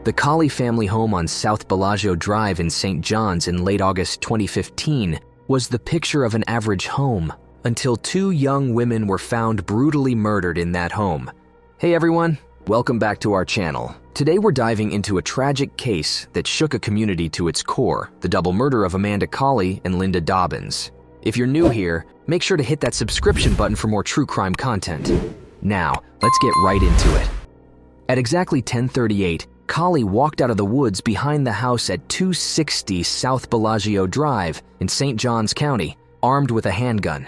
The Colley family home on South Bellagio Drive in St. John's in late August 2015 was the picture of an average home until two young women were found brutally murdered in that home. Hey everyone, welcome back to our channel. Today we're diving into a tragic case that shook a community to its core, the double murder of Amanda Colley and Linda Dobbins. If you're new here, make sure to hit that subscription button for more true crime content. Now, let's get right into it. At exactly 10:38, Colley walked out of the woods behind the house at 260 South Bellagio Drive in St. Johns County, armed with a handgun.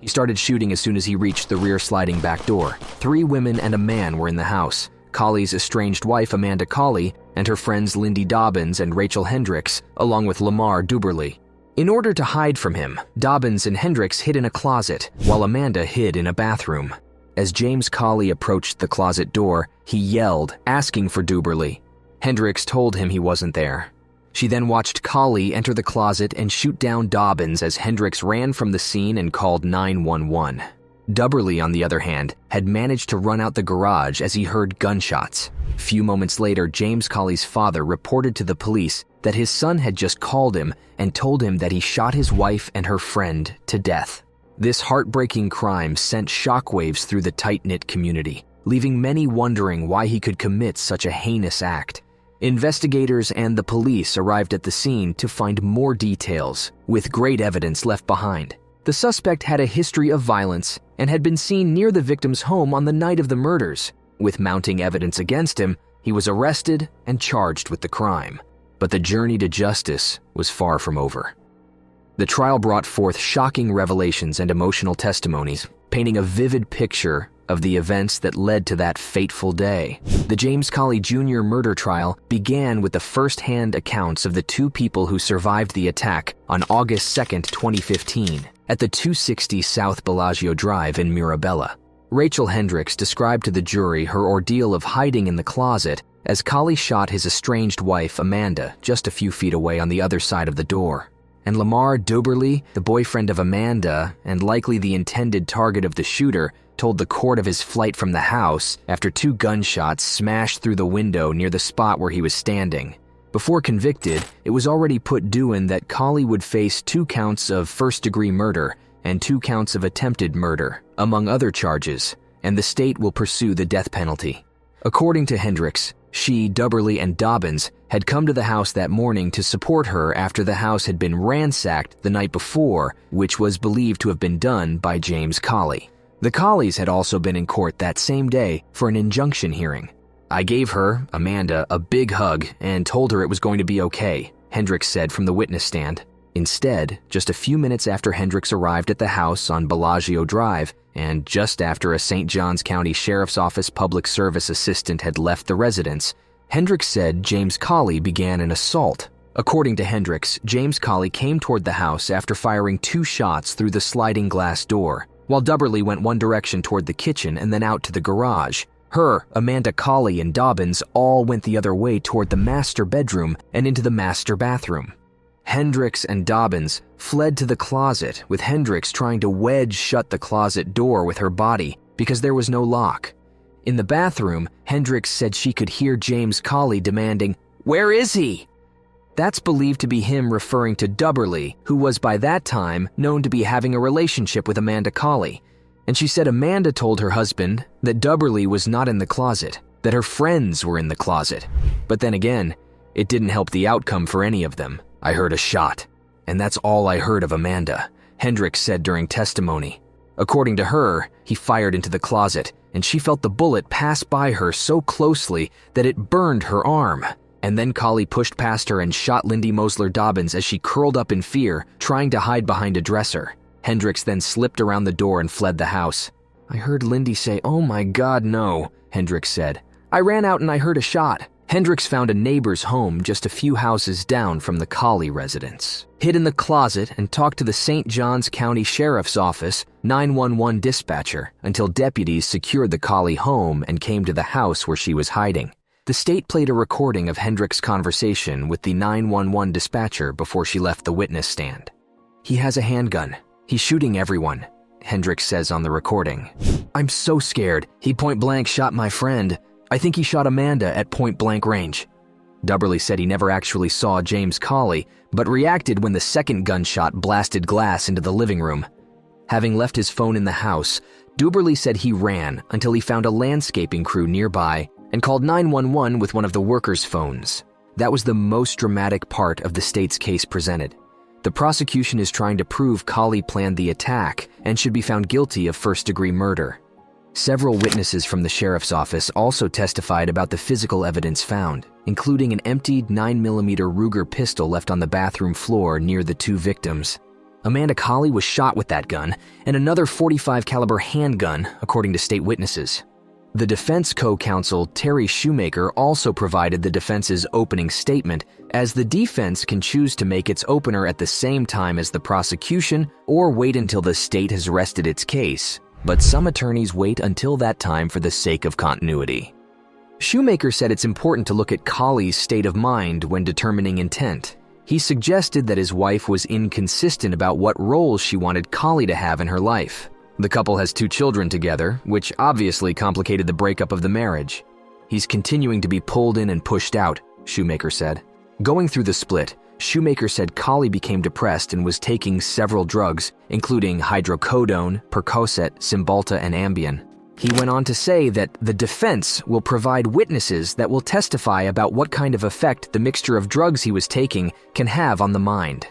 He started shooting as soon as he reached the rear sliding back door. 3 women and a man were in the house: Colley's estranged wife Amanda Colley and her friends Lindy Dobbins and Rachel Hendricks, along with Lamar Duberly. In order to hide from him, Dobbins and Hendricks hid in a closet, while Amanda hid in a bathroom. As James Colley approached the closet door, he yelled, asking for Duberly. Hendricks told him he wasn't there. She then watched Colley enter the closet and shoot down Dobbins as Hendricks ran from the scene and called 911. Duberly, on the other hand, had managed to run out the garage as he heard gunshots. A few moments later, James Colley's father reported to the police that his son had just called him and told him that he shot his wife and her friend to death. This heartbreaking crime sent shockwaves through the tight-knit community, leaving many wondering why he could commit such a heinous act. Investigators and the police arrived at the scene to find more details, with great evidence left behind. The suspect had a history of violence and had been seen near the victim's home on the night of the murders. With mounting evidence against him, he was arrested and charged with the crime. But the journey to justice was far from over. The trial brought forth shocking revelations and emotional testimonies, painting a vivid picture of the events that led to that fateful day. The James Colley Jr. murder trial began with the first-hand accounts of the 2 people who survived the attack on August 2, 2015, at the 260 South Bellagio Drive in Mirabella. Rachel Hendricks described to the jury her ordeal of hiding in the closet as Colley shot his estranged wife Amanda just a few feet away on the other side of the door. And Lamar Duberly, the boyfriend of Amanda and likely the intended target of the shooter, told the court of his flight from the house after 2 gunshots smashed through the window near the spot where he was standing. Before convicted, it was already put due that Colley would face 2 counts of first-degree murder and 2 counts of attempted murder, among other charges, and the state will pursue the death penalty. According to Hendricks, she, Duberly, and Dobbins had come to the house that morning to support her after the house had been ransacked the night before, which was believed to have been done by James Colley. The Colleys had also been in court that same day for an injunction hearing. "I gave her, Amanda, a big hug and told her it was going to be okay," Hendricks said from the witness stand. Instead, just a few minutes after Hendricks arrived at the house on Bellagio Drive, and just after a St. Johns County Sheriff's Office public service assistant had left the residence, Hendricks said James Colley began an assault. According to Hendricks, James Colley came toward the house after firing 2 shots through the sliding glass door, while Duberly went one direction toward the kitchen and then out to the garage. Her, Amanda Colley, and Dobbins all went the other way toward the master bedroom and into the master bathroom. Hendricks and Dobbins fled to the closet, with Hendricks trying to wedge shut the closet door with her body because there was no lock. In the bathroom, Hendricks said she could hear James Colley demanding, "Where is he?" That's believed to be him referring to Duberly, who was by that time known to be having a relationship with Amanda Colley. And she said Amanda told her husband that Duberly was not in the closet, that her friends were in the closet. But then again, it didn't help the outcome for any of them. "I heard a shot, and that's all I heard of Amanda," Hendricks said during testimony. According to her, he fired into the closet, and she felt the bullet pass by her so closely that it burned her arm. And then Colley pushed past her and shot Lindy Mosler Dobbins as she curled up in fear, trying to hide behind a dresser. Hendricks then slipped around the door and fled the house. "I heard Lindy say, 'Oh my God, no,'" Hendricks said. "I ran out and I heard a shot." Hendricks found a neighbor's home just a few houses down from the Colley residence, hid in the closet, and talked to the St. Johns County Sheriff's Office 911 dispatcher until deputies secured the Colley home and came to the house where she was hiding. The state played a recording of Hendricks' conversation with the 911 dispatcher before she left the witness stand. "He has a handgun. He's shooting everyone," Hendricks says on the recording. "I'm so scared. He point-blank shot my friend. I think he shot Amanda at point-blank range." Dobbins said he never actually saw James Colley, but reacted when the second gunshot blasted glass into the living room. Having left his phone in the house, Dobbins said he ran until he found a landscaping crew nearby and called 911 with one of the workers' phones. That was the most dramatic part of the state's case presented. The prosecution is trying to prove Colley planned the attack and should be found guilty of first-degree murder. Several witnesses from the sheriff's office also testified about the physical evidence found, including an emptied 9mm Ruger pistol left on the bathroom floor near the two victims. Amanda Colley was shot with that gun and another .45 caliber handgun, according to state witnesses. The defense co-counsel Terry Shoemaker also provided the defense's opening statement, as the defense can choose to make its opener at the same time as the prosecution or wait until the state has rested its case, but some attorneys wait until that time for the sake of continuity. Shoemaker said it's important to look at Colley's state of mind when determining intent. He suggested that his wife was inconsistent about what roles she wanted Colley to have in her life. The couple has 2 children together, which obviously complicated the breakup of the marriage. He's continuing to be pulled in and pushed out, Shoemaker said. Going through the split, Shoemaker said Colley became depressed and was taking several drugs, including hydrocodone, Percocet, Cymbalta, and Ambien. He went on to say that the defense will provide witnesses that will testify about what kind of effect the mixture of drugs he was taking can have on the mind.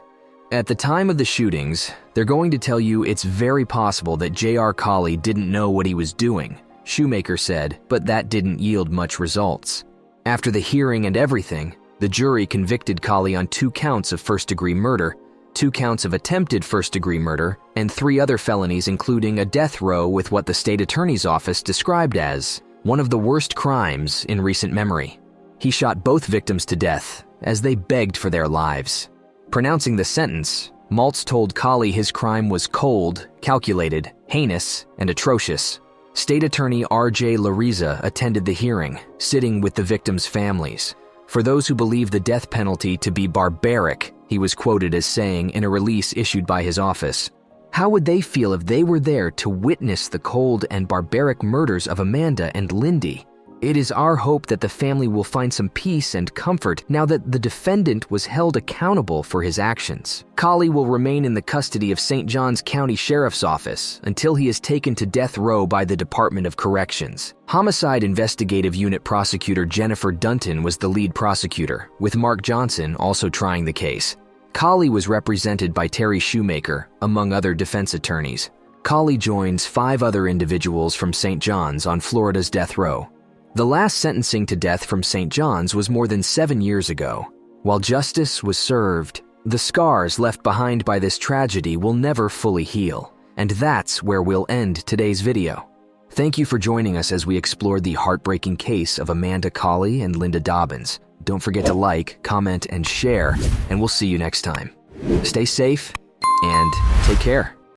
At the time of the shootings, they're going to tell you it's very possible that J.R. Colley didn't know what he was doing, Shoemaker said, but that didn't yield much results. After the hearing and everything, the jury convicted Colley on 2 counts of first-degree murder, 2 counts of attempted first-degree murder, and 3 other felonies, including a death row with what the state attorney's office described as one of the worst crimes in recent memory. He shot both victims to death as they begged for their lives. Pronouncing the sentence, Maltz told Colley his crime was cold, calculated, heinous, and atrocious. State Attorney R.J. Lariza attended the hearing, sitting with the victims' families. For those who believe the death penalty to be barbaric, he was quoted as saying in a release issued by his office, "How would they feel if they were there to witness the cold and barbaric murders of Amanda and Lindy? It is our hope that the family will find some peace and comfort now that the defendant was held accountable for his actions." Colley will remain in the custody of St. Johns County Sheriff's Office until he is taken to death row by the Department of Corrections. Homicide Investigative Unit Prosecutor Jennifer Dunton was the lead prosecutor, with Mark Johnson also trying the case. Colley was represented by Terry Shoemaker, among other defense attorneys. Colley joins 5 other individuals from St. John's on Florida's death row. The last sentencing to death from St. John's was more than 7 years ago. While justice was served, the scars left behind by this tragedy will never fully heal, and that's where we'll end today's video. Thank you for joining us as we explored the heartbreaking case of Amanda Colley and Linda Dobbins. Don't forget to like, comment, and share, and we'll see you next time. Stay safe and take care.